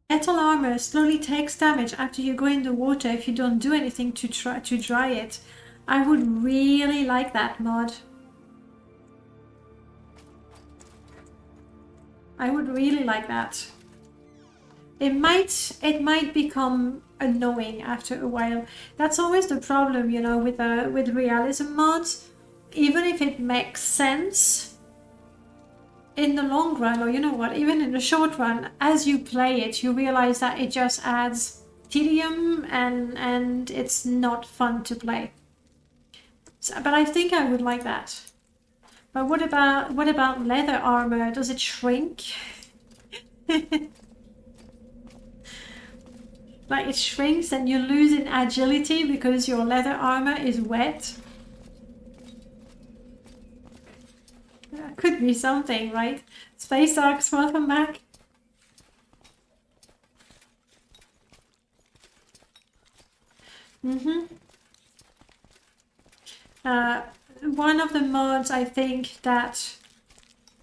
Metal armor slowly takes damage after you go in the water if you don't do anything to try to dry it. I would really like that mod. I would really like that. It might become annoying after a while. That's always the problem, you know, with realism mods. Even if it makes sense in the long run, or you know what, even in the short run, as you play it, you realize that it just adds tedium and it's not fun to play. So, but I think I would like that. But what about leather armor? Does it shrink? Like it shrinks and you lose in agility because your leather armor is wet? That could be something, right? Space Arcs, welcome back. One of the mods I think that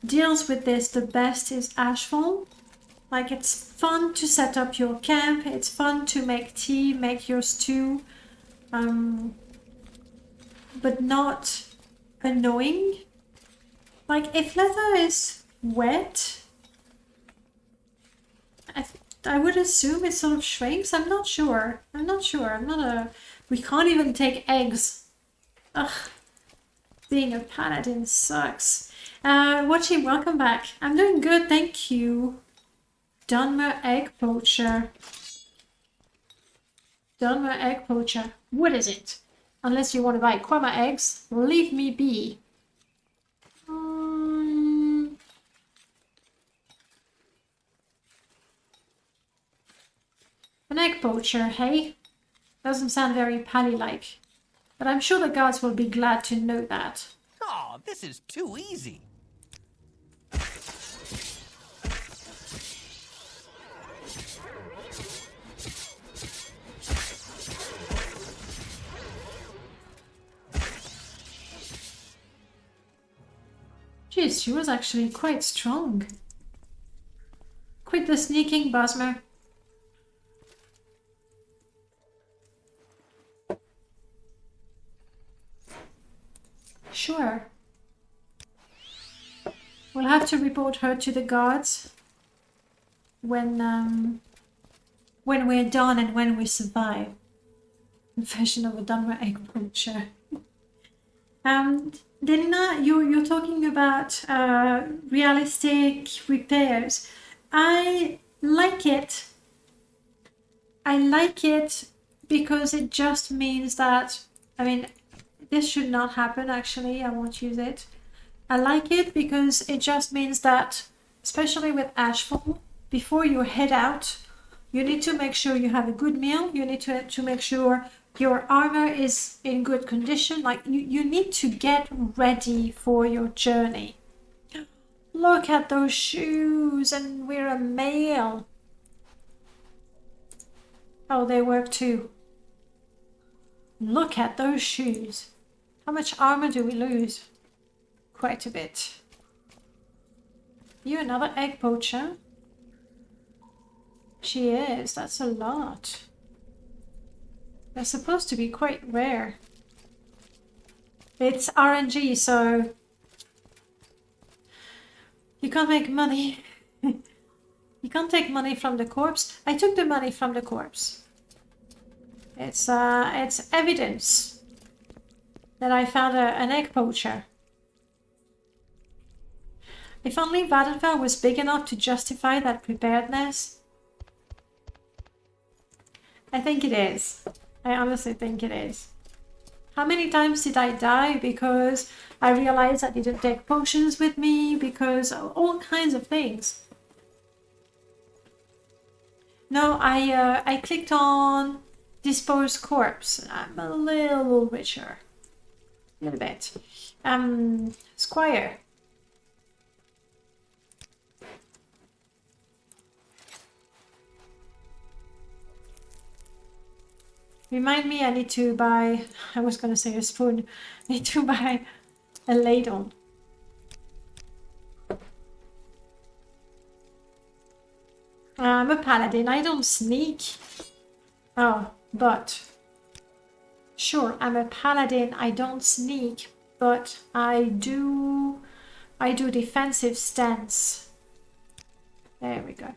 deals with this the best is Ashfall. Like, it's fun to set up your camp, it's fun to make tea, make your stew, but not annoying. Like, if leather is wet, I would assume it sort of shrinks. I'm not sure. We can't even take eggs. Ugh. Being a paladin sucks. Watching, welcome back. I'm doing good, thank you. Dwemer egg poacher. Dwemer egg poacher. What is it? Unless you want to buy Quema eggs, leave me be. An egg poacher, hey? Doesn't sound very pally-like. But I'm sure the guards will be glad to know that. Oh, this is too easy. Jeez, she was actually quite strong. Quit the sneaking, Bosmer. Sure. We'll have to report her to the guards when we're done and when we survive. Confession of a Dwemer egg poacher. Delina, you're talking about realistic repairs. I like it. I like it because it just means that, I mean, this should not happen actually, I won't use it. I like it because it just means that, especially with Ashfall, before you head out, you need to make sure you have a good meal, you need to make sure your armor is in good condition, like you need to get ready for your journey. Look at those shoes, and we're a male. Oh, they work too. Look at those shoes. How much armor do we lose? Quite a bit. You another egg poacher? She is, that's a lot. They're supposed to be quite rare. It's RNG, so you can't make money. You can't take money from the corpse. I took the money from the corpse. It's evidence that I found an egg poacher. If only Vattenfall was big enough to justify that preparedness. I think it is. I honestly think it is. How many times did I die because I realized I didn't take potions with me, because all kinds of things. No, I clicked on dispose corpse. I'm a little richer. A little bit. Squire. Remind me, I need to buy, I was gonna say a spoon, I need to buy a ladle. I'm a paladin, I don't sneak. Oh, but... Sure, I'm a paladin, I don't sneak, but I do defensive stance. There we go.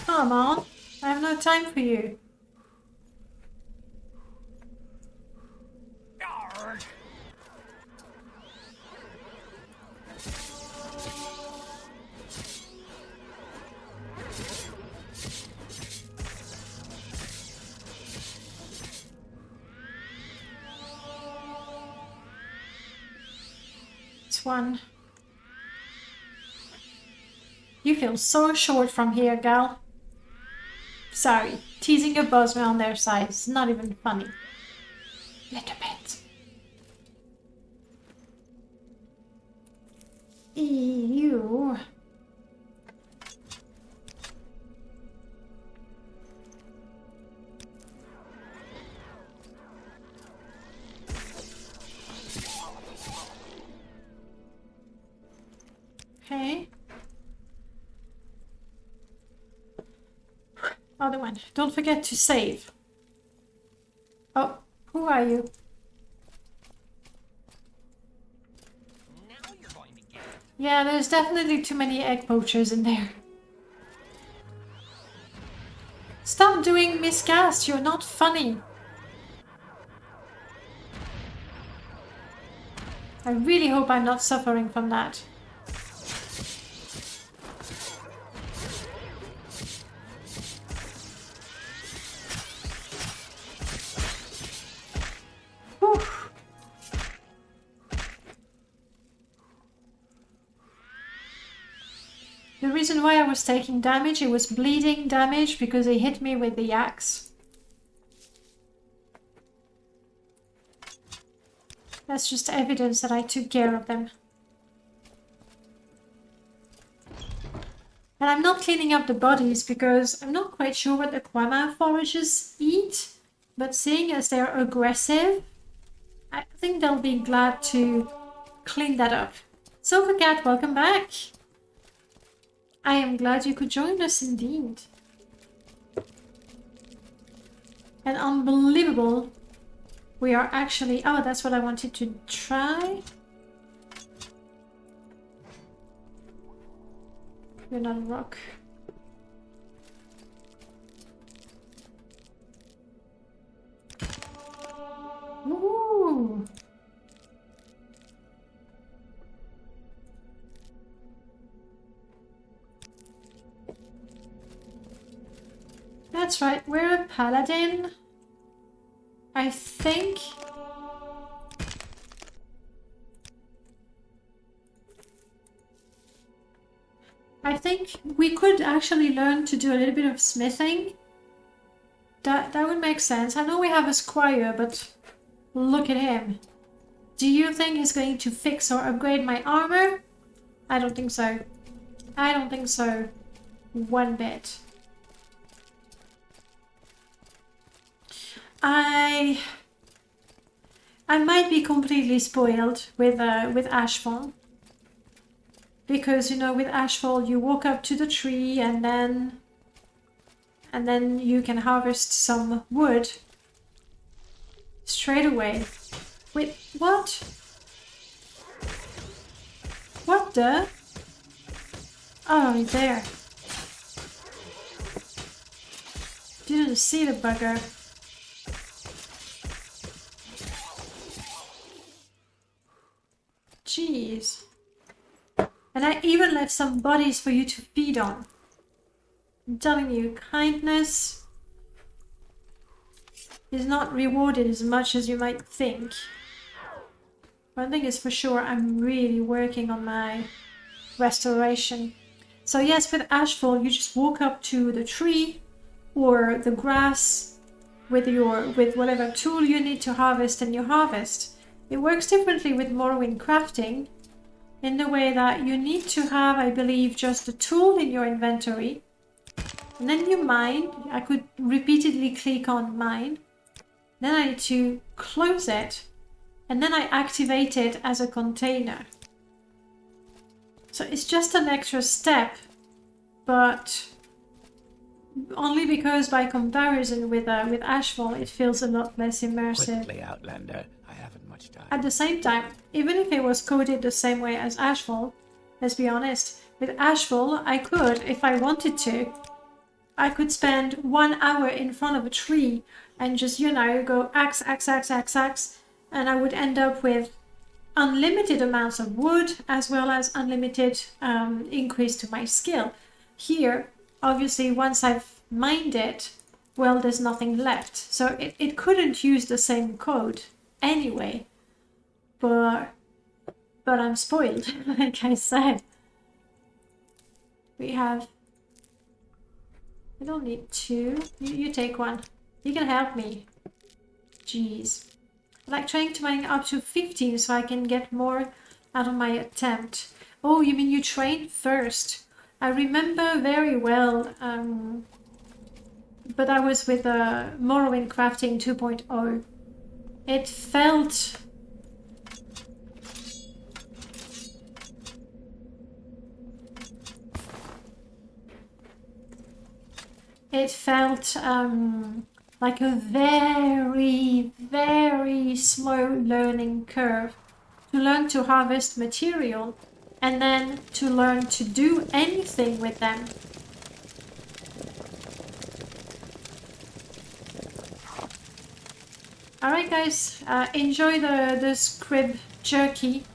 Come on, I have no time for you. It's one. You feel so short from here, gal. Sorry, teasing your bossman on their side is not even funny. Little bit. Ew. Okay. Other one. Don't forget to save. Oh, who are you? Now you're going to get it. Yeah, there's definitely too many egg poachers in there. Stop doing miscast, you're not funny. I really hope I'm not suffering from that. Whew. The reason why I was taking damage, it was bleeding damage because they hit me with the axe. That's just evidence that I took care of them. And I'm not cleaning up the bodies because I'm not quite sure what the Dwemer foragers eat. But seeing as they're aggressive, I think they'll be glad to clean that up. Silvercat, welcome back. I am glad you could join us indeed. And unbelievable. We are actually... Oh, that's what I wanted to try. You're not a rock. Ooh. That's right, we're a paladin. I think... we could actually learn to do a little bit of smithing. That would make sense. I know we have a squire, but look at him. Do you think he's going to fix or upgrade my armor? I don't think so. I don't think so. One bit. I might be completely spoiled with Ashfall. Because, you know, with Ashfall you walk up to the tree and then you can harvest some wood straight away. Wait, what? What the? Oh, right there. Didn't see the bugger. Jeez. And I even left some bodies for you to feed on. I'm telling you, kindness is not rewarded as much as you might think. One thing is for sure, I'm really working on my restoration. So yes, with Ashfall, you just walk up to the tree or the grass with whatever tool you need to harvest, and you harvest. It works differently with Morrowind crafting, in the way that you need to have, I believe, just a tool in your inventory. And then you mine. I could repeatedly click on mine. Then I need to close it. And then I activate it as a container. So it's just an extra step, but only because by comparison with Ashfall, it feels a lot less immersive. Quickly, Outlander. I haven't much time. At the same time, even if it was coded the same way as Ashfall, let's be honest, with Ashfall, I could, if I wanted to, I could spend 1 hour in front of a tree and just, you know, go axe, and I would end up with unlimited amounts of wood as well as unlimited increase to my skill. Here, obviously, once I've mined it, well, there's nothing left. So it couldn't use the same code anyway. But I'm spoiled, like I said. We have... I don't need two. You take one. You can help me. Jeez. I like trying to mine up to 15 so I can get more out of my attempt. Oh, you mean you train first? I remember very well, but I was with Morrowind Crafting 2.0. It felt... like a very, very slow learning curve to learn to harvest material and then to learn to do anything with them. Alright guys, enjoy the squib jerky.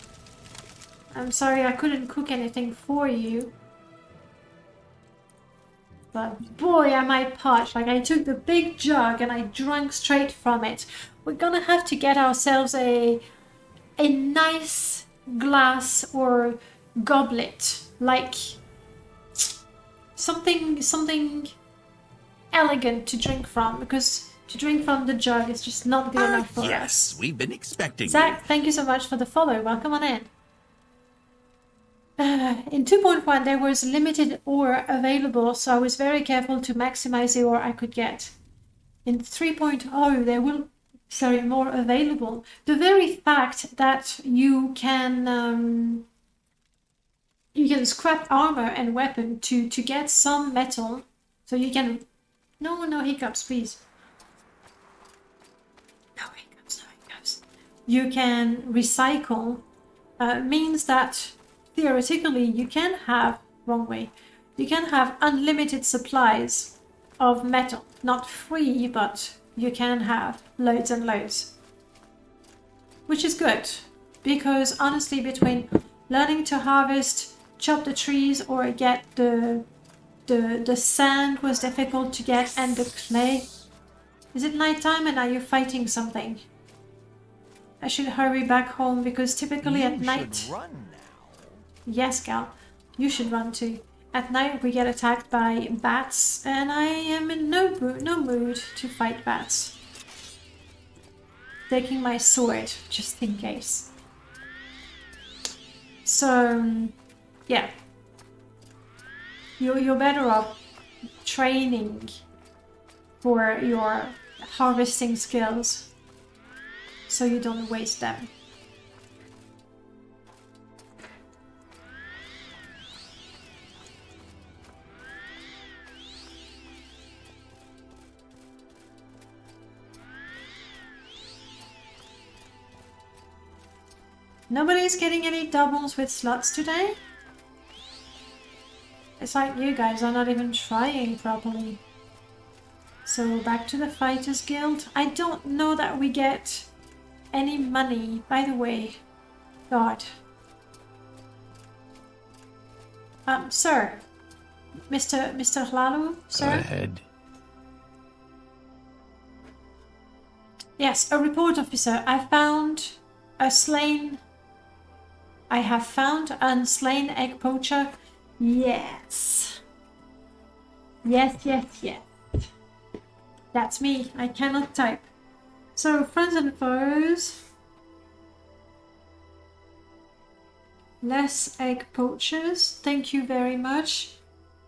I'm sorry I couldn't cook anything for you. But boy, am I parched. Like, I took the big jug and I drank straight from it. We're gonna have to get ourselves a nice glass or goblet. Like, something elegant to drink from. Because to drink from the jug is just not good enough for us. Yes, we've been expecting Zach, thank you so much for the follow. Welcome on in. In 2.1 there was limited ore available, so I was very careful to maximize the ore I could get. In 3.0 there will be more available. The very fact that you can scrap armor and weapon to get some metal, so you can... No hiccups, please. No hiccups. You can recycle, means that theoretically, you can have, you can have unlimited supplies of metal. Not free, but you can have loads and loads. Which is good, because honestly, between learning to harvest, chop the trees, or get the sand was difficult to get, and the clay. Is it nighttime and are you fighting something? I should hurry back home, because typically at night... Yes, Gal, you should run too. At night we get attacked by bats, and I am in no mood to fight bats. Taking my sword, just in case. So, yeah. You're better off training for your harvesting skills, so you don't waste them. Nobody's getting any doubles with slots today? It's like you guys are not even trying properly. So back to the Fighters Guild. I don't know that we get any money, by the way. God. Sir. Mr. Hlalu, sir? Go ahead. Yes, a report, officer. I have found unslain egg poacher. Yes. Yes. That's me. I cannot type. So, friends and foes. Less egg poachers, thank you very much.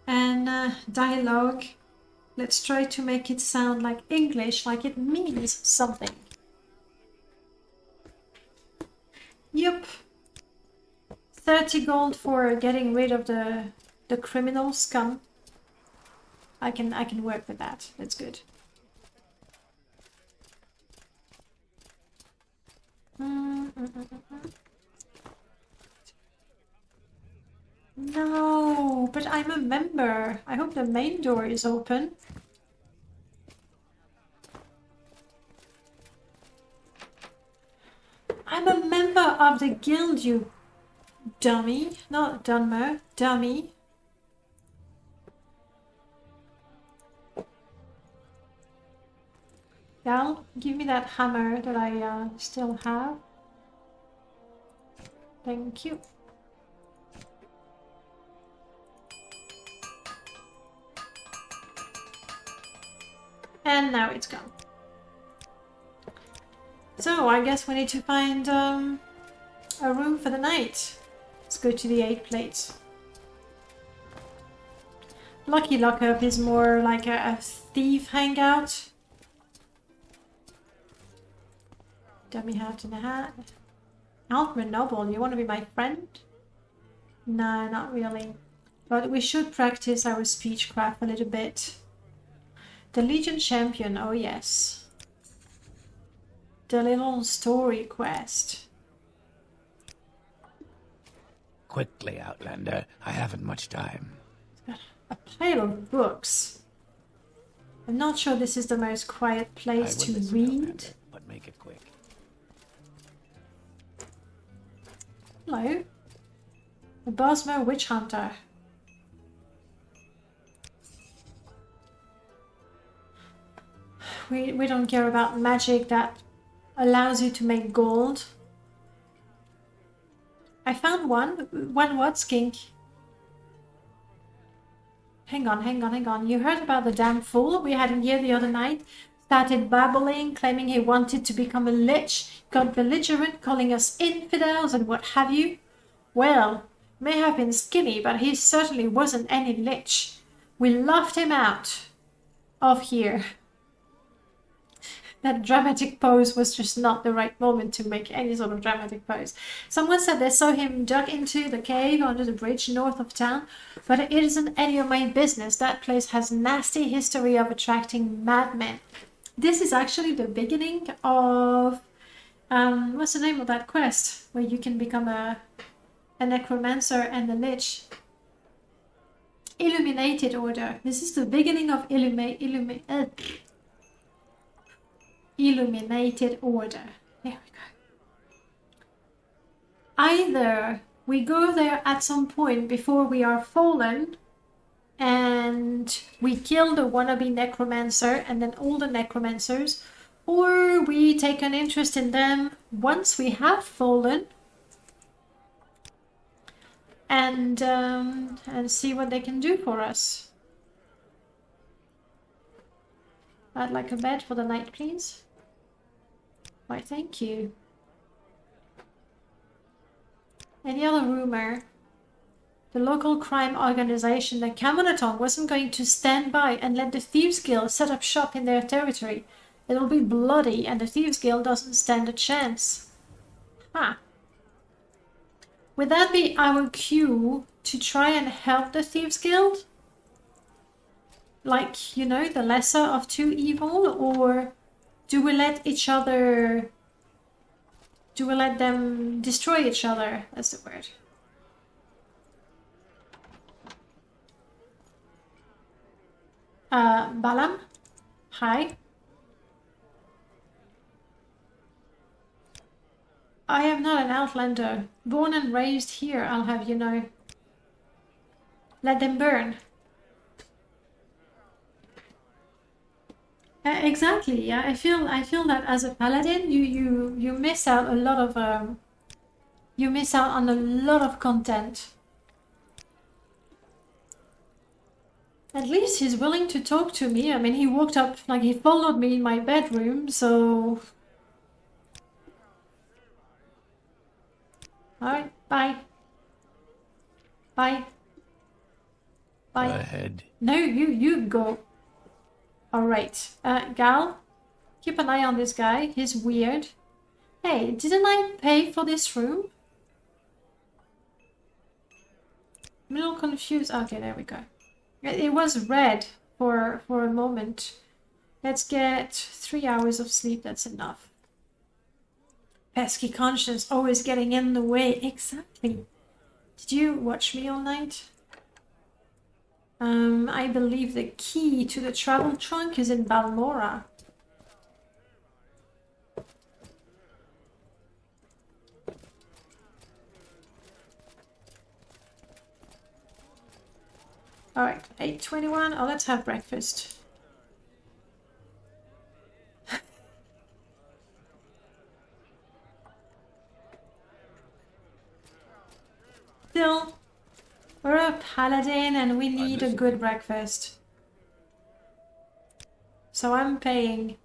And dialogue, let's try to make it sound like English, like it means something. Yep. 30 gold for getting rid of the criminal scum. I can work with that. That's good. No, but I'm a member. I hope the main door is open. I'm a member of the guild, you dummy. Not Dwemer, dummy. Gal, give me that hammer that I still have. Thank you. And now it's gone. So I guess we need to find a room for the night. Let's go to the 8 plates. Lucky Lockup is more like a thief hangout. Dummy hat and a hat. Alfred Noble, you want to be my friend? No, not really. But we should practice our speechcraft a little bit. The Legion Champion, oh yes. The little story quest. Quickly, Outlander. I haven't much time. A pile of books. I'm not sure this is the most quiet place to read. Outlander, but make it quick. Hello. The Bosmer Witch Hunter. We don't care about magic that allows you to make gold. I found one. One what, skink? Hang on. You heard about the damn fool we had in here the other night? Started babbling, claiming he wanted to become a lich, got belligerent, calling us infidels and what have you. Well, may have been skinny, but he certainly wasn't any lich. We laughed him out of here. That dramatic pose was just not the right moment to make any sort of dramatic pose. Someone said they saw him duck into the cave under the bridge north of town, but it isn't any of my business. That place has nasty history of attracting madmen. This is actually the beginning of what's the name of that quest where you can become a necromancer and a lich? Illuminated Order. This is the beginning of Illuminated Order. There we go. Either we go there at some point before we are fallen and we kill the wannabe necromancer and then all the necromancers, or we take an interest in them once we have fallen and see what they can do for us. I'd like a bed for the night, please. Why, thank you. Any other rumor? The local crime organization, the Camelotong, wasn't going to stand by and let the Thieves Guild set up shop in their territory. It'll be bloody, and the Thieves Guild doesn't stand a chance. Huh. Would that be our cue to try and help the Thieves Guild? Like, you know, the lesser of two evil? Or do we let each other... do we let them destroy each other? That's the word. Balam? Hi. I am not an outlander. Born and raised here, I'll have you know. Let them burn. Exactly, yeah. I feel that as a paladin, you miss out a lot of you miss out on a lot of content. At least he's willing to talk to me. I mean, he walked up, like he followed me in my bedroom, so... Alright, bye. Bye. Bye. Go ahead. No, you go. Alright. Gal, keep an eye on this guy. He's weird. Hey, didn't I pay for this room? I'm a little confused. Okay, there we go. It was red for a moment. Let's get 3 hours of sleep. That's enough. Pesky conscience always getting in the way. Exactly. Did you watch me all night? I believe the key to the travel trunk is in Balmora. Alright, 8:21. Oh, let's have breakfast. Still, we're a paladin and we need a good breakfast. So I'm paying.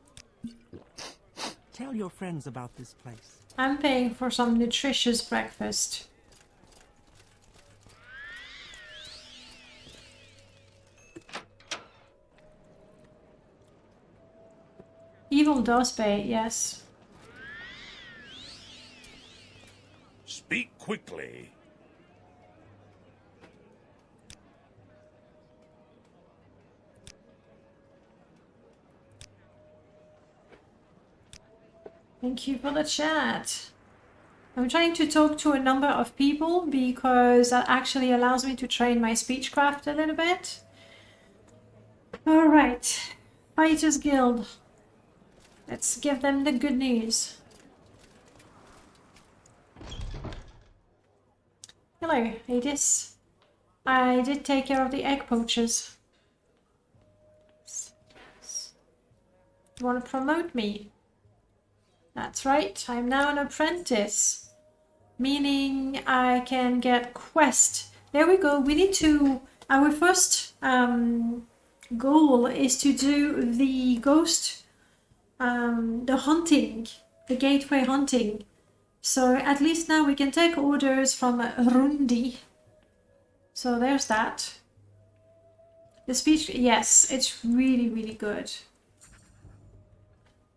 Tell your friends about this place. I'm paying for some nutritious breakfast. Evil does pay, yes. Speak quickly. Thank you for the chat. I'm trying to talk to a number of people because that actually allows me to train my speechcraft a little bit. Alright, Fighters Guild. Let's give them the good news. Hello, Hades. I did take care of the egg poachers. You want to promote me? That's right, I'm now an apprentice. Meaning I can get quest. There we go, we need to... Our first goal is to do the ghost... the hunting. The gateway hunting. So at least now we can take orders from Rundi. So there's that. The speech, yes, it's really, really good.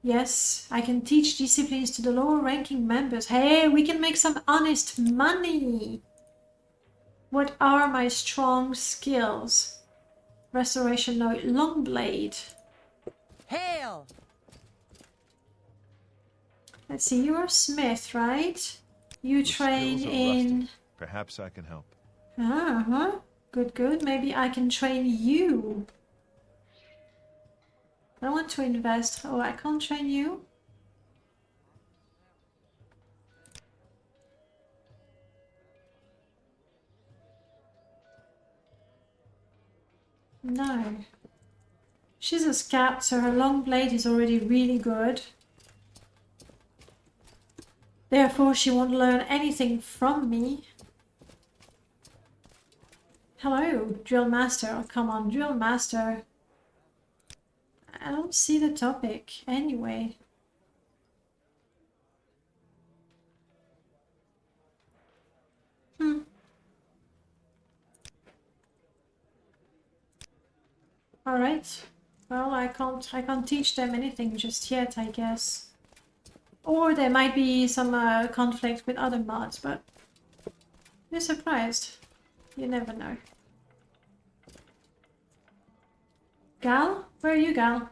Yes, I can teach disciplines to the lower ranking members. Hey, we can make some honest money. What are my strong skills? Restoration note, long blade. Hail! Let's see, you're a smith, right? You train skills are in... rusty. Perhaps I can help. Uh-huh. Good, good. Maybe I can train you. I want to invest. Oh, I can't train you? No. She's a scout, so her long blade is already really good. Therefore, she won't learn anything from me. Hello, Drill Master. Oh, come on, Drill Master. I don't see the topic anyway. Alright. Well, I can't teach them anything just yet, I guess. Or there might be some conflict with other mods, but you're surprised. You never know. Gal? Where are you, Gal?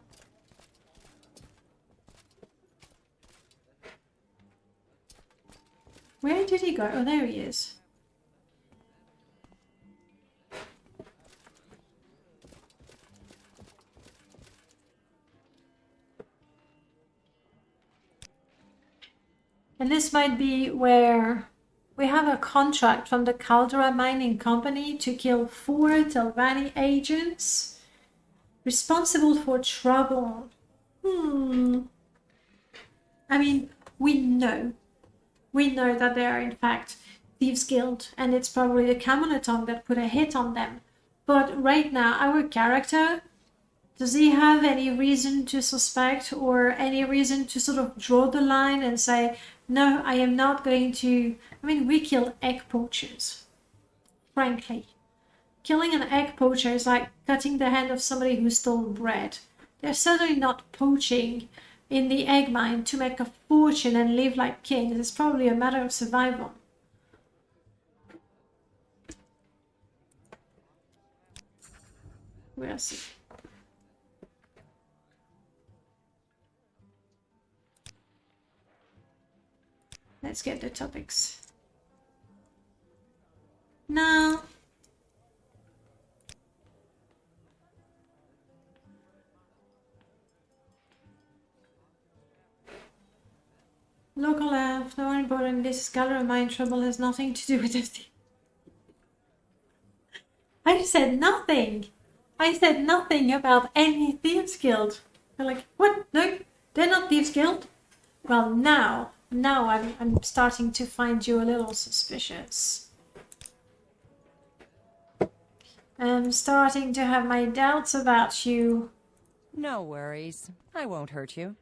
Where did he go? Oh, there he is. And this might be where we have a contract from the Caldera Mining Company to kill 4 Telvanni agents responsible for trouble. I mean, we know that they are in fact Thieves Guild, and it's probably the Camonatong that put a hit on them. But right now, our character, does he have any reason to suspect or any reason to sort of draw the line and say, no, I am not going to... I mean, we kill egg poachers. frankly. Killing an egg poacher is like cutting the hand of somebody who stole bread. They're certainly not poaching in the egg mine to make a fortune and live like kings. It's probably a matter of survival. We'll see. Let's get the topics. Now, local elf, no one important. This gallery of mine trouble has nothing to do with this. I said nothing. I said nothing about any Thieves Guild. They're like, what? No, they're not Thieves Guild. Well, now I'm starting to find you a little suspicious. I'm starting to have my doubts about you. No worries. I won't hurt you.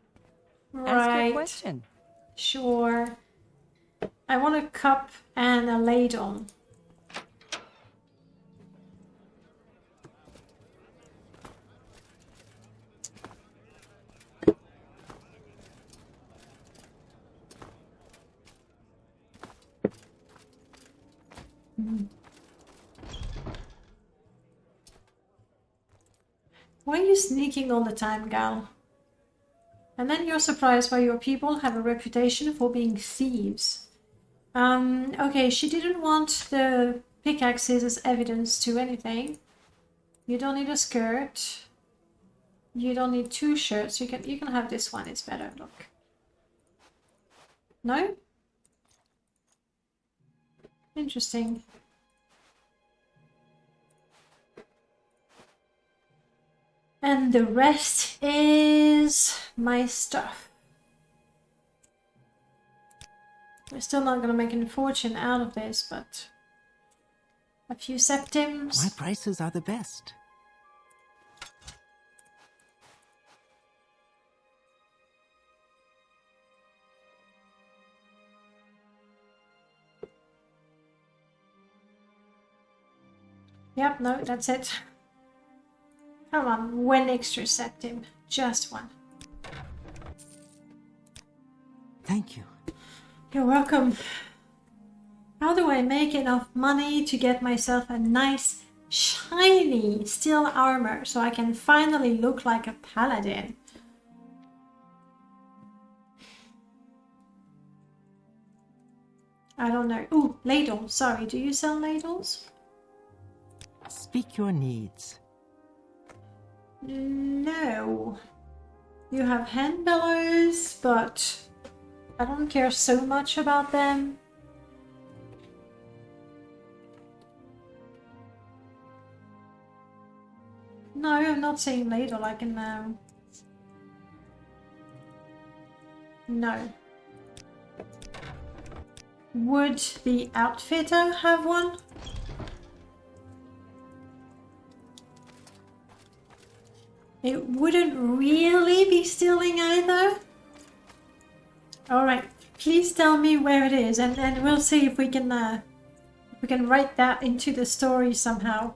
Right. Ask your question. Sure. I want a cup and a ladle. Why are you sneaking all the time, gal? And then you're surprised why your people have a reputation for being thieves. Okay, she didn't want the pickaxes as evidence to anything. You don't need a skirt. You don't need 2 shirts. You can have this one, it's better, look. No? Interesting. And the rest is my stuff. We're still not going to make a fortune out of this, but a few septims. My prices are the best. Yep, no, that's it. Come on, 1 extra septim. Just 1. Thank you. You're welcome. How do I make enough money to get myself a nice, shiny steel armor so I can finally look like a paladin? I don't know. Ooh, ladle. Sorry, do you sell ladles? Speak your needs. No. You have hand bellows, but I don't care so much about them. No, I'm not saying ladle. I can No. Would the outfitter have one? It wouldn't really be stealing either. Alright, please tell me where it is and we'll see if we can write that into the story somehow.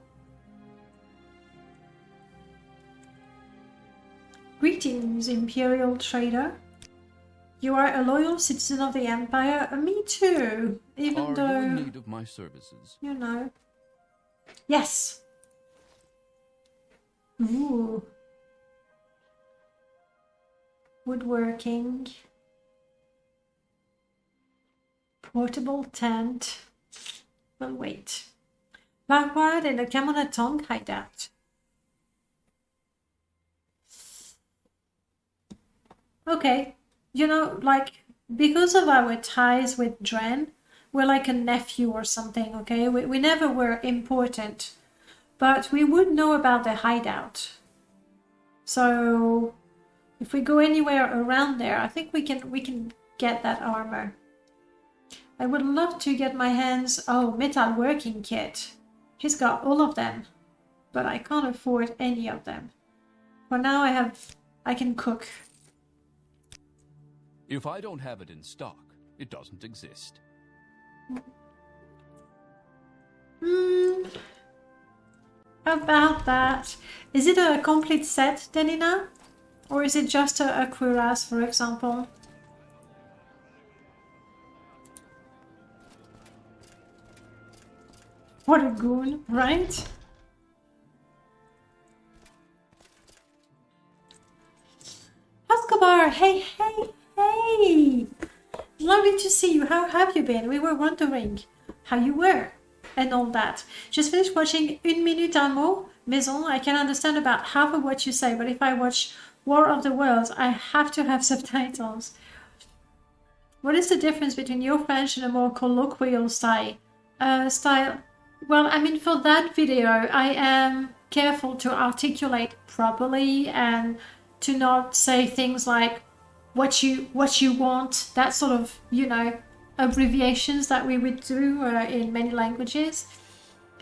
Greetings, Imperial Trader. You are a loyal citizen of the Empire. Me too, even though... Are you in need of my services? You know. Yes. Ooh. Woodworking. Portable tent. Well, wait. Backward in the Kamonatong hideout. Okay. You know, like, because of our ties with Dren, we're like a nephew or something, okay? We never were important. But we would know about the hideout. So... if we go anywhere around there, I think we can get that armor. I would love to get my hands... oh, metalworking kit. He's got all of them. But I can't afford any of them. For now I can cook. If I don't have it in stock, it doesn't exist. About that. Is it a complete set, Denina? Or is it just a cuirass, for example? What a goon, right? Escobar, hey, hey, hey! Lovely to see you. How have you been? We were wondering how you were and all that. Just finished watching Une Minute Un Mot, Maison. I can understand about half of what you say, but if I watch War of the Worlds, I have to have subtitles. What is the difference between your French and a more colloquial style? Well, I mean, for that video, I am careful to articulate properly and to not say things like what you want, that sort of, you know, abbreviations that we would do in many languages.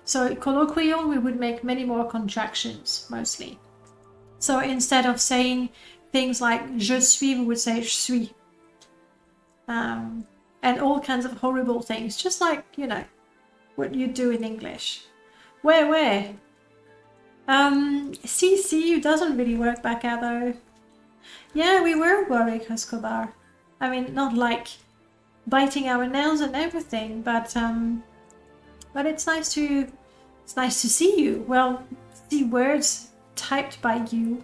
So colloquial, we would make many more contractions, mostly. So instead of saying things like je suis, we would say je suis. And all kinds of horrible things, just like, you know, what you do in English. Where? CC doesn't really work back out though. Yeah, we were worried, Escobar. I mean, not like biting our nails and everything, but it's nice to see you. Well, see words typed by you.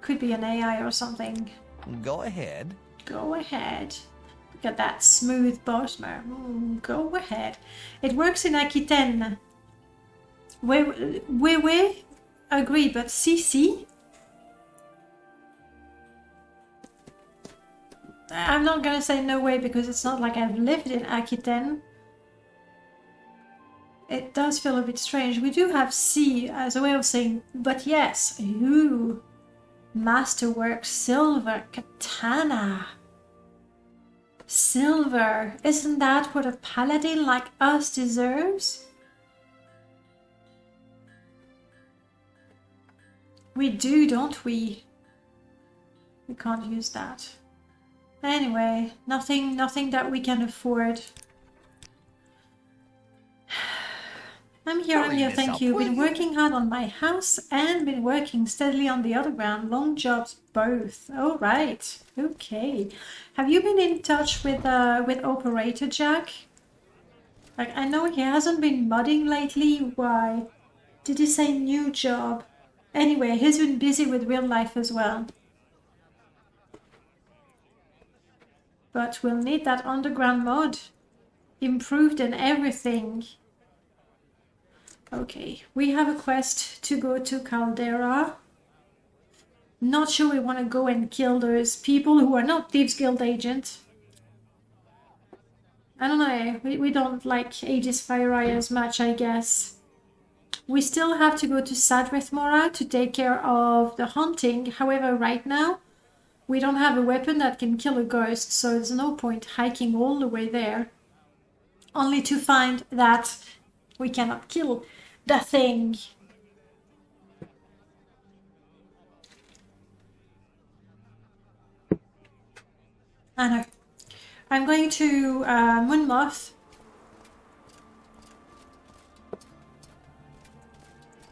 Could be an AI or something. Go ahead. Go ahead. Look at that smooth Bosmer. Go ahead. It works in Aquitaine. We agree, but CC? I'm not gonna say no way because it's not like I've lived in Aquitaine. It does feel a bit strange. We do have C as a way of saying, but yes. Ooh. Masterwork, silver, katana. Silver. Isn't that what a paladin like us deserves? We do, don't we? We can't use that. Anyway, nothing that we can afford. I'm here, thank you. Been working hard on my house and been working steadily on the other ground. Long jobs both. All right. Okay. Have you been in touch with Operator Jack? Like, I know he hasn't been modding lately. Why? Did he say new job? Anyway, he's been busy with real life as well. But we'll need that underground mod. Improved and everything. Okay, we have a quest to go to Caldera. Not sure we want to go and kill those people who are not Thieves Guild agents. I don't know, we don't like Aegis Fire as much, I guess. We still have to go to Sadrith Mora to take care of the hunting. However, right now, we don't have a weapon that can kill a ghost, so there's no point hiking all the way there. Only to find that we cannot kill the thing. I know. I'm going to Moonmoth.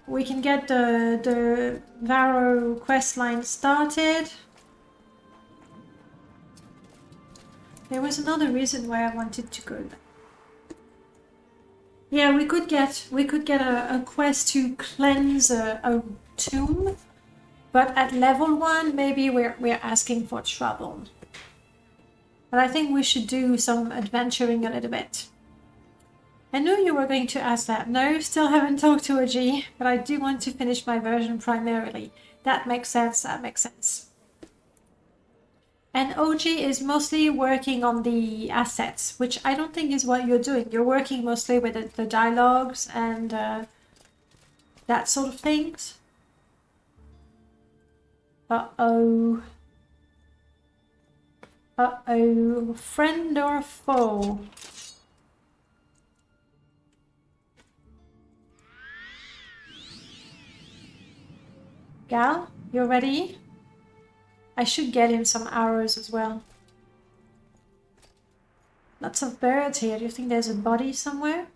We can get the Varro questline started. There was another reason why I wanted to go there. Yeah, we could get a quest to cleanse a tomb, but at level 1, maybe we're asking for trouble. But I think we should do some adventuring a little bit. I knew you were going to ask that. No, still haven't talked to OG, but I do want to finish my version primarily. That makes sense, that makes sense. And OG is mostly working on the assets, which I don't think is what you're doing. You're working mostly with the dialogues and that sort of things. Uh-oh. Uh-oh. Friend or foe? Gal, you ready? I should get him some arrows as well. Lots of birds here. Do you think there's a body somewhere?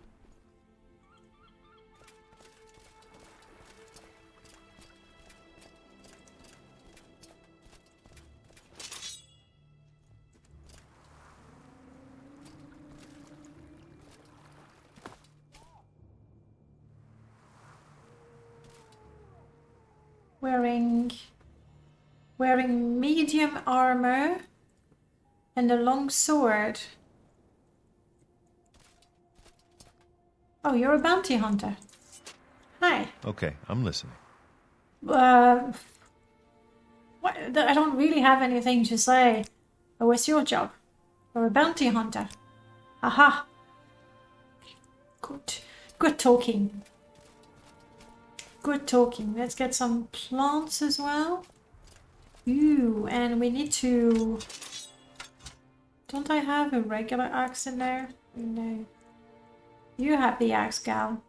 wearing medium armor and a long sword. Oh, you're a bounty hunter. Hi. Okay, I'm listening. What? I don't really have anything to say. Oh, what's your job? You're a bounty hunter. Aha. Good talking. Good talking. Let's get some plants as well. Ooh, and we need to... Don't I have a regular axe in there? No. You have the axe, gal.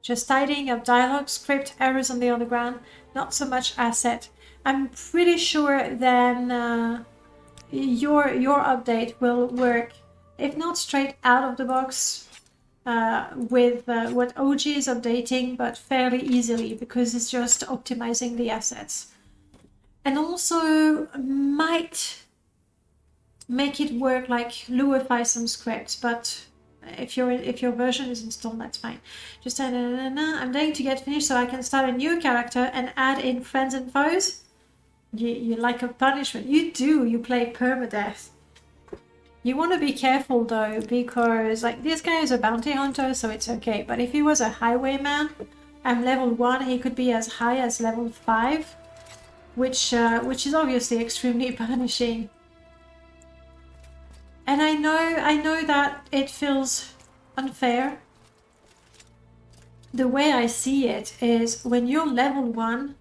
Just tidying up dialogue, script, errors on the underground. Not so much asset. I'm pretty sure then your update will work, if not straight out of the box, with what OG is updating, but fairly easily because it's just optimizing the assets. And also might make it work like Luify some scripts, but if your version is installed, that's fine. Just I'm dying to get finished so I can start a new character and add in friends and foes. You like a punishment. You do. You play Permadeath. You want to be careful though, because like this guy is a bounty hunter, so it's okay. But if he was a highwayman, I'm level 1, he could be as high as level 5, which is obviously extremely punishing. And I know that it feels unfair. The way I see it is when you're level 1,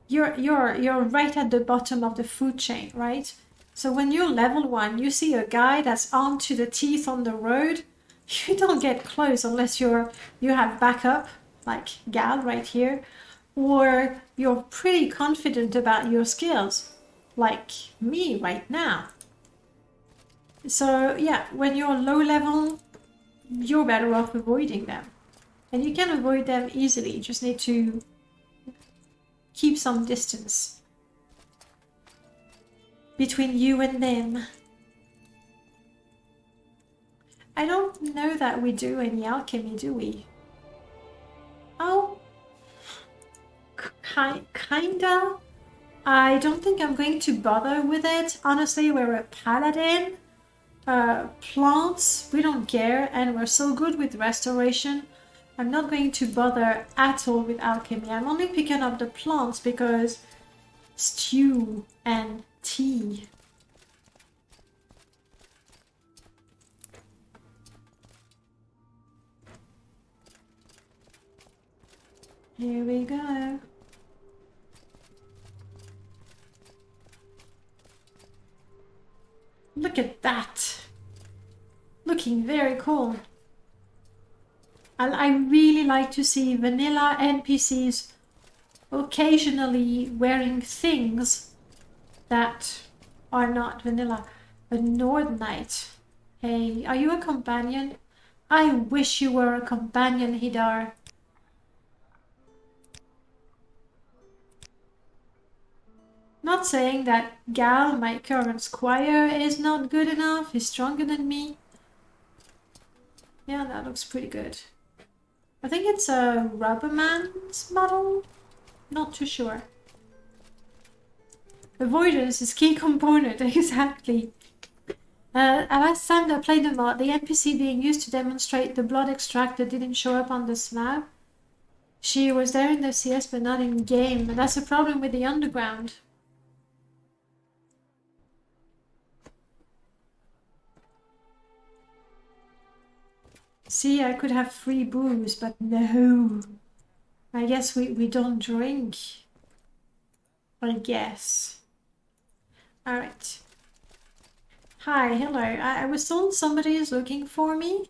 you're right at the bottom of the food chain, right? So when you're level 1, you see a guy that's armed to the teeth on the road, you don't get close unless you have backup, like Gal right here, or you're pretty confident about your skills, like me right now. So yeah, when you're low level, you're better off avoiding them. And you can avoid them easily, you just need to keep some distance between you and them. I don't know that we do any alchemy, do we? Oh, kinda. I don't think I'm going to bother with it. Honestly, we're a paladin. Plants, we don't care, and we're so good with restoration. I'm not going to bother at all with alchemy. I'm only picking up the plants because stew and tea. Here we go. Look at that. Looking very cool. I really like to see vanilla NPCs occasionally wearing things that are not vanilla. A Nord Knight. Hey, are you a companion? I wish you were a companion, Hidar. Not saying that Gal, my current squire, is not good enough. He's stronger than me. Yeah, that looks pretty good. I think it's a Rubberman's model. Not too sure. Avoidance is key component, exactly. Last time I played the mod, the NPC being used to demonstrate the blood extractor didn't show up on the slab. She was there in the CS but not in game, and that's a problem with the underground. See, I could have free booze, but no. I guess we don't drink. I guess. Alright. Hi, hello. I was told somebody is looking for me.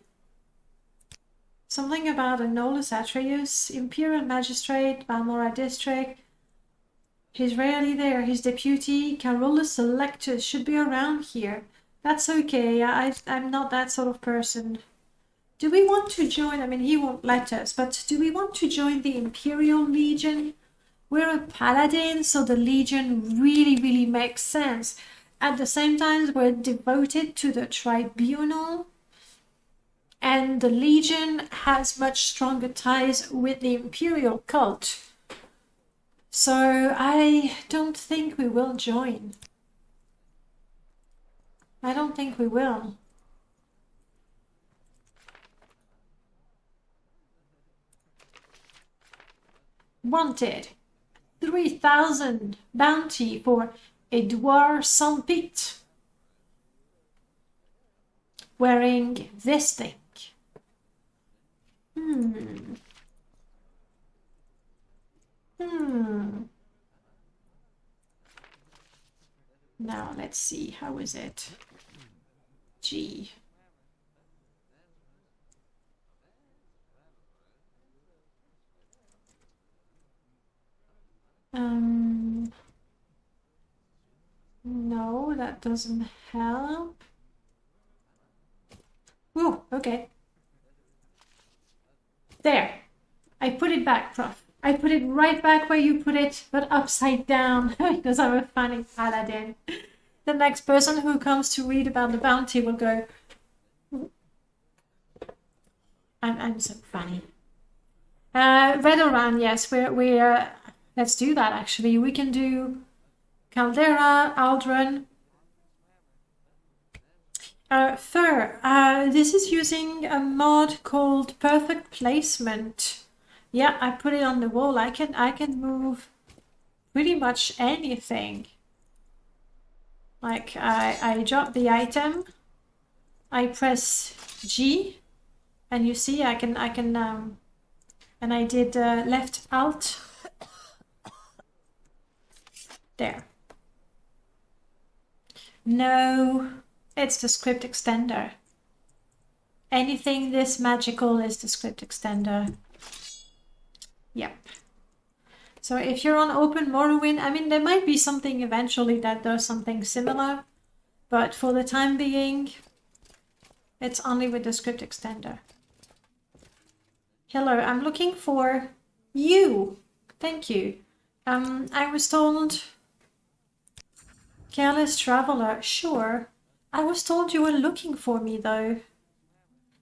Something about a Nolus Atreus, Imperial Magistrate, Balmora District. He's rarely there. His deputy, Carolus Selectus, should be around here. That's okay. I'm not that sort of person. Do we want to join? I mean, he won't let us, but do we want to join the Imperial Legion? We're a paladin, so the Legion really makes sense. At the same time, we're devoted to the Tribunal, and the Legion has much stronger ties with the Imperial cult. So I don't think we will join. I don't think we will. Wanted. 3,000 bounty for Edouard Sampit. Wearing this thing. Now let's see, how is it? G. No, that doesn't help. Whoa, okay. There. I put it back, Prof. I put it right back where you put it, but upside down, because I'm a funny paladin. The next person who comes to read about the bounty will go, I'm so funny. Redoran, yes, we're let's do that actually. We can do Caldera, Aldrin. Fur, this is using a mod called Perfect Placement. Yeah, I put it on the wall. I can move pretty much anything. Like I drop the item, I press G, and you see I can and I did left alt. There. No, it's the script extender. Anything this magical is the script extender. Yep. So if you're on Open Morrowind, I mean, there might be something eventually that does something similar, but for the time being, it's only with the script extender. Hello, I'm looking for you. Thank you. I was told... Careless Traveler, sure. I was told you were looking for me, though.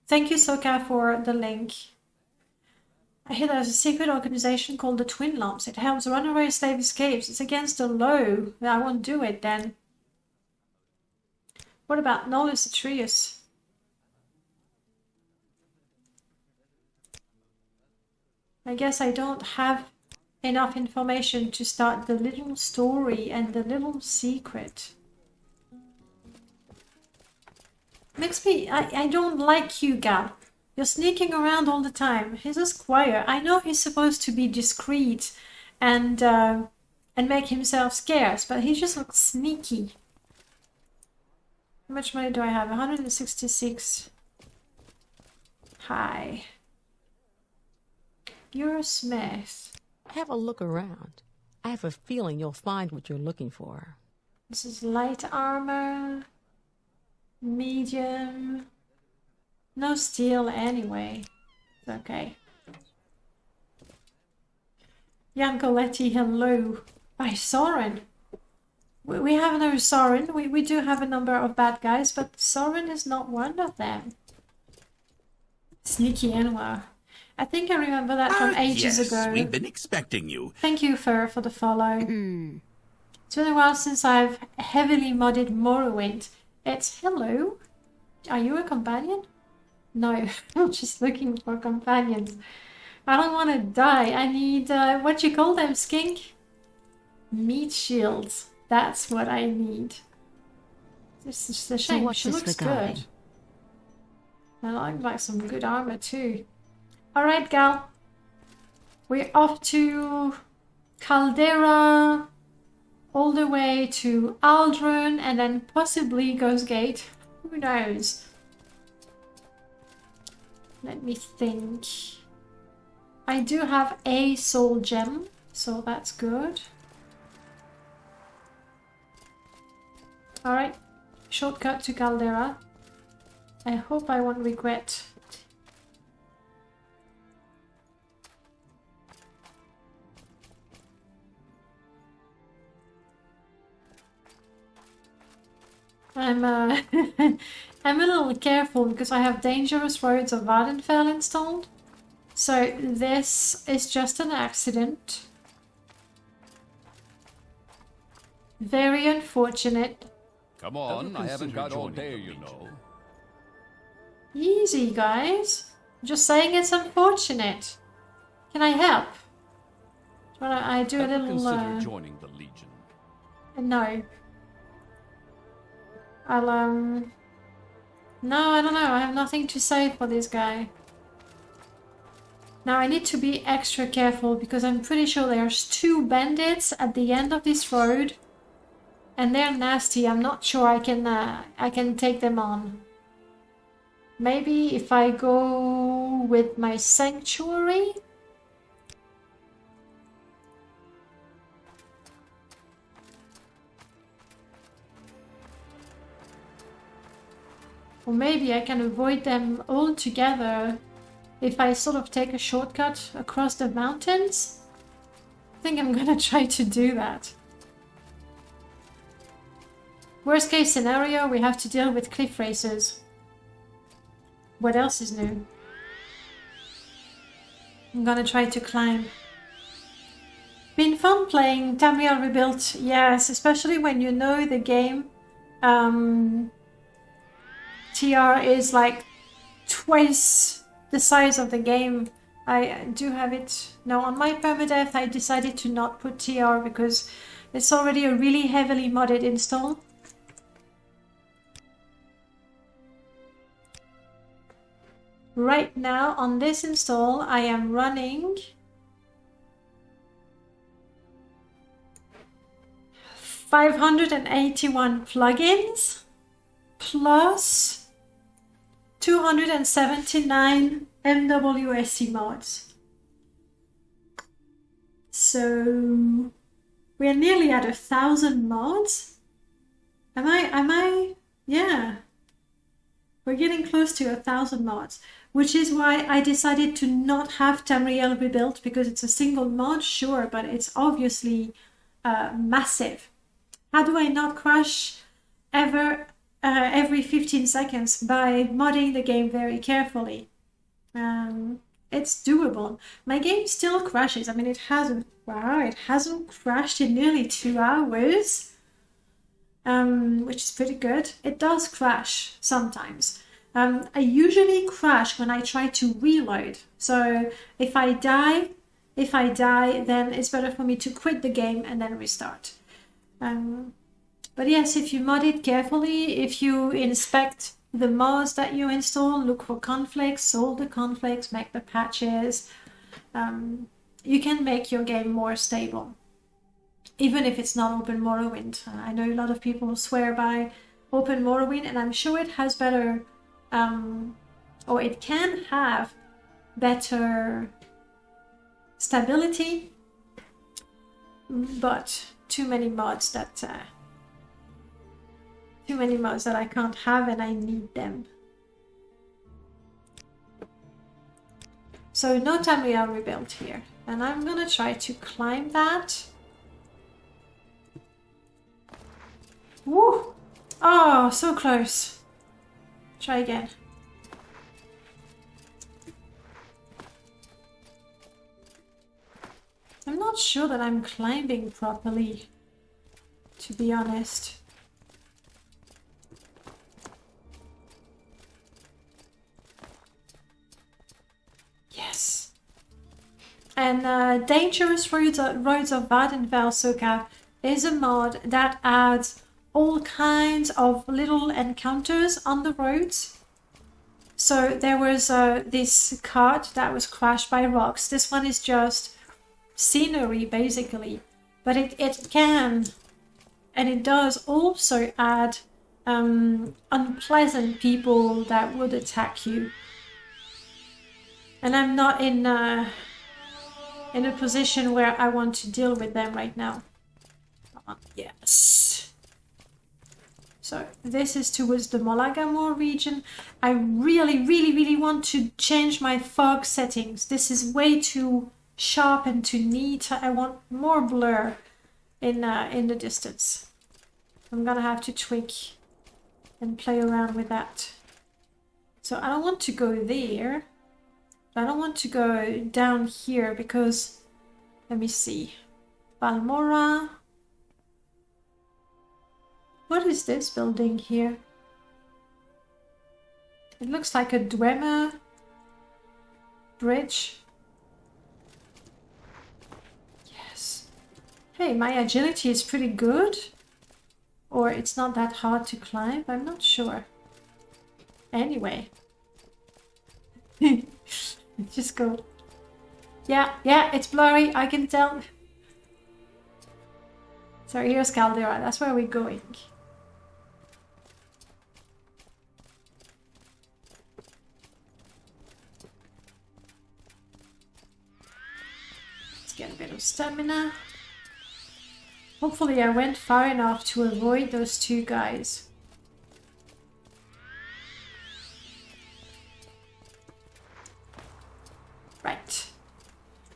Thank you, Soka, for the link. I hear there's a secret organization called the Twin Lumps. It helps runaway slave escapes. It's against the law. I won't do it, then. What about Nolus Atreus? I guess I don't have enough information to start the little story and the little secret. Makes me... I don't like you, Gal. You're sneaking around all the time. He's a squire. I know he's supposed to be discreet and make himself scarce, but he just looks sneaky. How much money do I have? 166. Hi. You're a smith. Have a look around. I have a feeling you'll find what you're looking for. This is light armor. Medium. No steel anyway. It's okay. Yankoletti, hello. By Soren. We have no Soren. We do have a number of bad guys, but Soren is not one of them. Sneaky Anwar. I think I remember that from ages ago. We've been expecting you. Thank you, Fur, for the follow. It's been a while since I've heavily modded Morrowind. It's hello. Are you a companion? No, I'm just looking for companions. I don't want to die. I need, what you call them, skink? Meat shields. That's what I need. This is a shame. She looks good. I like some good armor too. Alright, gal. We're off to Caldera, all the way to Aldrin, and then possibly Ghost Gate. Who knows? Let me think. I do have a soul gem, so that's good. Alright, shortcut to Caldera. I hope I won't regret. I'm I'm a little careful because I have Dangerous Roads of Vardenfell installed. So this is just an accident. Very unfortunate. Come on, I haven't consider got all joining day, the you Legion. know. Easy, guys. Just saying it's unfortunate. Can I help? I do a Ever little... consider joining the Legion? No. I'll, No, I don't know. I have nothing to say for this guy. Now I need to be extra careful because I'm pretty sure there's 2 bandits at the end of this road. And they're nasty. I'm not sure I can take them on. Maybe if I go with my sanctuary? Or maybe I can avoid them altogether if I sort of take a shortcut across the mountains. I think I'm gonna try to do that. Worst case scenario, we have to deal with cliff racers. What else is new? I'm gonna try to climb. Been fun playing Tamriel Rebuilt, yes, especially when you know the game. TR is like twice the size of the game. I do have it now on my permadeath. I decided to not put TR because it's already a really heavily modded install. Right now on this install I am running 581 plugins plus 279 MWSC mods. So we're nearly at 1,000 mods. Am I? Yeah. We're getting close to 1,000 mods, which is why I decided to not have Tamriel Rebuilt, because it's a single mod, sure, but it's obviously massive. How do I not crash every 15 seconds? By modding the game very carefully. It's doable. My game still crashes. I mean, it hasn't crashed in nearly 2 hours. Which is pretty good. It does crash sometimes. I usually crash when I try to reload. So if I die, then it's better for me to quit the game and then restart. But yes, if you mod it carefully, if you inspect the mods that you install, look for conflicts, solve the conflicts, make the patches, you can make your game more stable. Even if it's not Open Morrowind. I know a lot of people swear by Open Morrowind, and I'm sure it has better, or it can have better stability, but too many mods that I can't have, and I need them. So no Tamriel Rebuilt here, and I'm gonna try to climb that. Woo! Oh, so close. Try again. I'm not sure that I'm climbing properly, to be honest. Yes. And Dangerous Roads of Vardenfell Soka is a mod that adds all kinds of little encounters on the roads. So there was this cart that was crashed by rocks. This one is just scenery, basically. But it can, and it does also add unpleasant people that would attack you. And I'm not in a position where I want to deal with them right now. Yes. So this is towards the Molagamore region. I really want to change my fog settings. This is way too sharp and too neat. I want more blur in the distance. I'm gonna have to tweak and play around with that. So I don't want to go there. I don't want to go down here because, let me see, Balmora. What is this building here? It looks like a Dwemer bridge. Yes. Hey, my agility is pretty good. Or it's not that hard to climb. I'm not sure. Anyway. Just go. Yeah, it's blurry. I can tell. So here's Caldera. That's where we're going. Let's get a bit of stamina. Hopefully I went far enough to avoid those two guys. Right.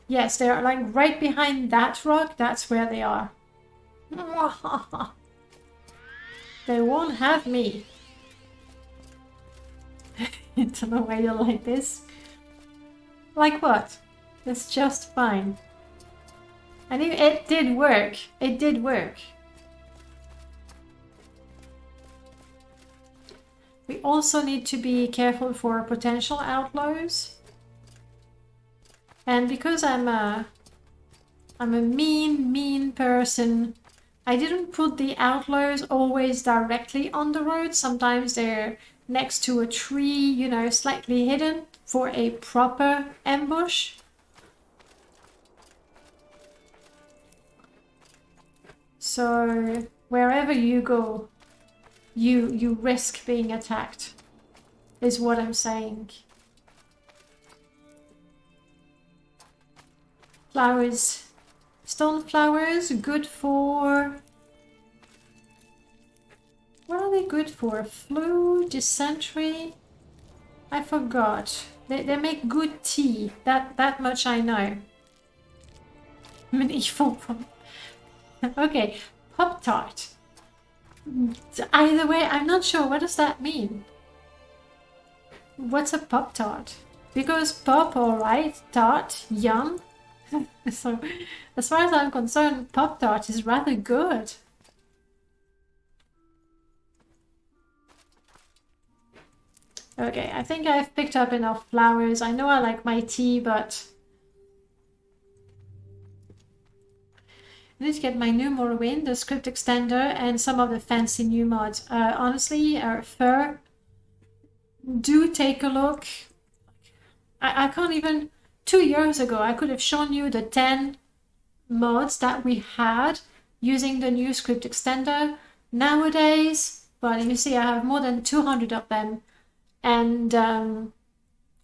Yes, they're like right behind that rock. That's where they are. They won't have me. I don't know why you like this. Like what? It's just fine. And it did work. It did work. We also need to be careful for potential outlaws. And because I'm a mean person, I didn't put the outlaws always directly on the road. Sometimes they're next to a tree, you know, slightly hidden for a proper ambush. So wherever you go, you risk being attacked, is what I'm saying. Flowers. Stone flowers, good for... What are they good for? Flu, dysentery? I forgot. They make good tea. That much I know. I'm an evil one. Okay, Pop-Tart. Either way, I'm not sure. What does that mean? What's a Pop-Tart? Because pop, alright, tart, yum. So, as far as I'm concerned, Pop-Tart is rather good. Okay, I think I've picked up enough flowers. I know I like my tea, but... I need to get my new Morrowind, the script extender, and some of the fancy new mods. Honestly, Fur, do take a look. I can't even... 2 years ago, I could have shown you the 10 mods that we had using the new script extender. Nowadays, well, you see, I have more than 200 of them, and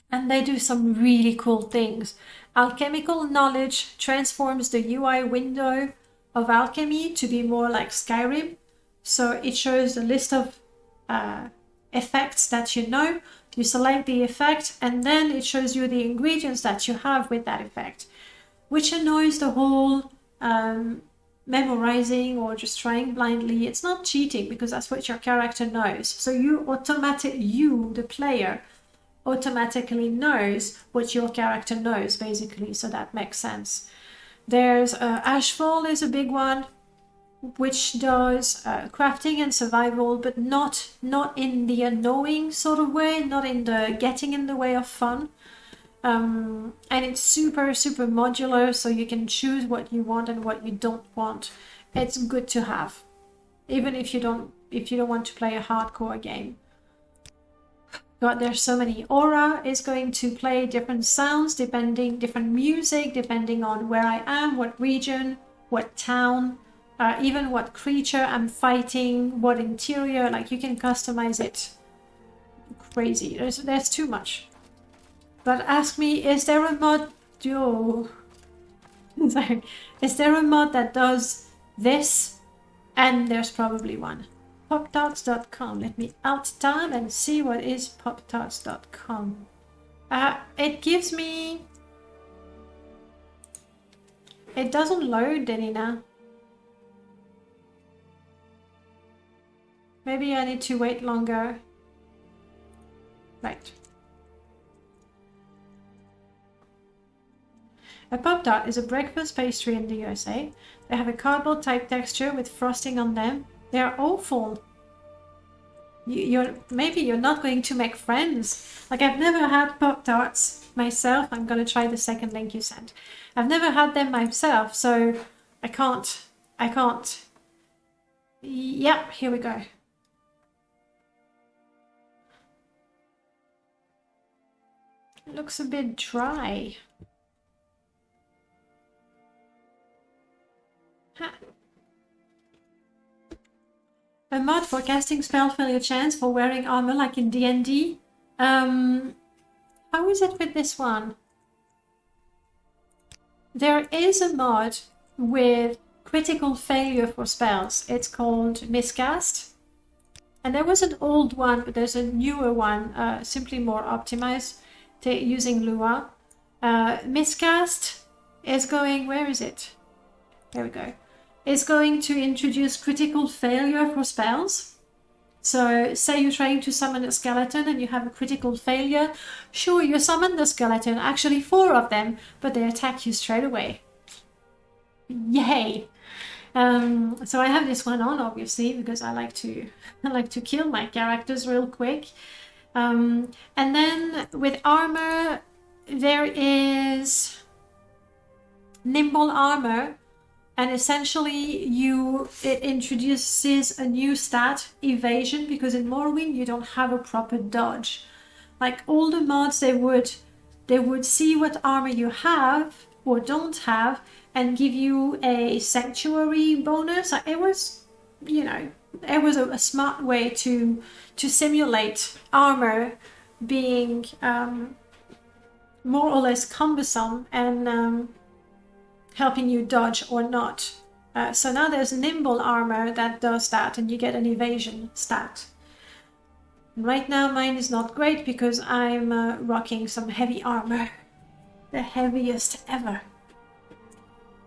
they do some really cool things. Alchemical knowledge transforms the UI window of alchemy to be more like Skyrim. So it shows the list of effects that you know. You select the effect and then it shows you the ingredients that you have with that effect, which annoys the whole memorizing or just trying blindly. It's not cheating because that's what your character knows. So you, the player, automatically knows what your character knows, basically. So that makes sense. There's Ashfall is a big one, which does crafting and survival, but not in the annoying sort of way, not in the getting in the way of fun. And it's super modular, so you can choose what you want and what you don't want. It's good to have, even if you don't want to play a hardcore game. God, there's so many. Aura is going to play different sounds, different music, depending on where I am, what region, what town. Even what creature I'm fighting, what interior, like you can customize it. Crazy. There's too much. But ask me, is there a mod? Sorry. Is there a mod that does this? And there's probably one. Poptarts.com. Let me alt tab and see what is poptarts.com. It gives me... It doesn't load, Denina. Maybe I need to wait longer. Right. A Pop-Tart is a breakfast pastry in the USA. They have a cardboard type texture with frosting on them. They're awful. Maybe you're not going to make friends. Like, I've never had Pop-Tarts myself. I'm gonna try the second link you sent. I've never had them myself, so I can't. Yep, here we go. It looks a bit dry. Ha. A mod for casting spell failure chance for wearing armor like in D&D. How is it with this one? There is a mod with critical failure for spells. It's called Miscast. And there was an old one, but there's a newer one, simply more optimized, using Lua. Miscast is going... Where is it? There we go. Is going to introduce critical failure for spells. So say you're trying to summon a skeleton and you have a critical failure. Sure, you summon the skeleton, actually 4 of them, but they attack you straight away. Yay! So I have this one on, obviously, because I like to kill my characters real quick. And then with armor, there is nimble armor. And essentially, it introduces a new stat, evasion, because in Morrowind you don't have a proper dodge. Like all the mods, they would see what armor you have or don't have, and give you a sanctuary bonus. It was, it was a smart way to simulate armor being more or less cumbersome and helping you dodge or not. So now there's nimble armor that does that, and you get an evasion stat. Right now mine is not great because I'm rocking some heavy armor. The heaviest ever.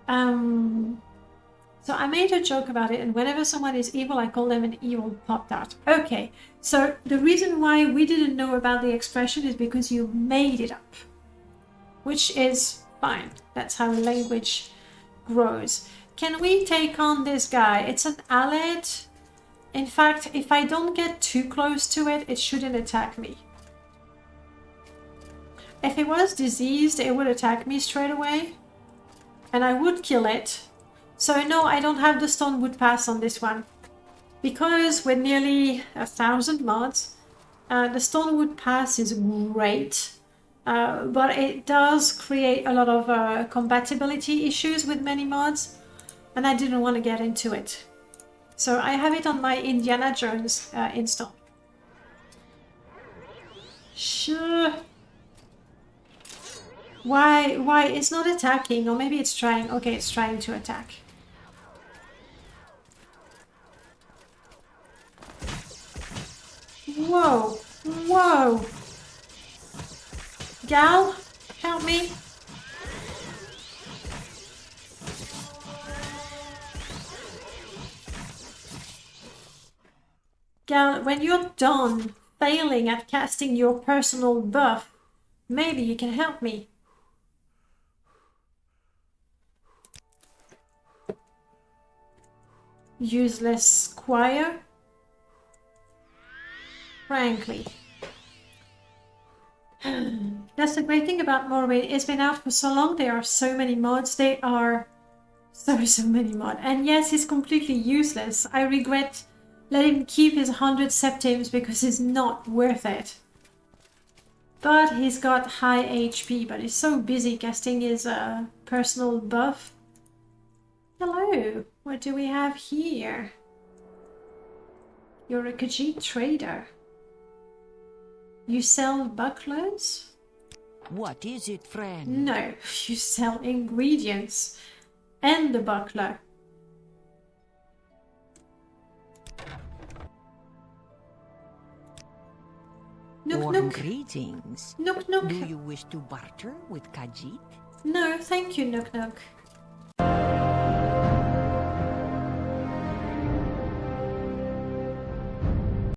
So I made a joke about it, and whenever someone is evil, I call them an evil Pop-Tart. Okay, so the reason why we didn't know about the expression is because you made it up. Which is fine. That's how language grows. Can we take on this guy? It's an allied. In fact, if I don't get too close to it, it shouldn't attack me. If it was diseased, it would attack me straight away. And I would kill it. So no, I don't have the Stonewood Pass on this one. Because with nearly 1,000 mods, the Stonewood Pass is great. But it does create a lot of compatibility issues with many mods, and I didn't want to get into it. So I have it on my Indiana Jones install. Sure. Why? It's not attacking, or maybe it's trying. Okay, it's trying to attack. Whoa! Whoa! Gal, help me. Gal, when you're done failing at casting your personal buff, maybe you can help me. Useless squire. Frankly. That's the great thing about Morrowind. It's been out for so long. There are so many mods. There are so many mods. And yes, he's completely useless. I regret letting him keep his 100 septims because it's not worth it. But he's got high HP, but he's so busy casting his personal buff. Hello, what do we have here? You're a Khajiit trader. You sell bucklers? What is it, friend? No, you sell ingredients and the buckler. Nook nook. Greetings. Nook nook. Do you wish to barter with Khajiit? No, thank you, Nook nook.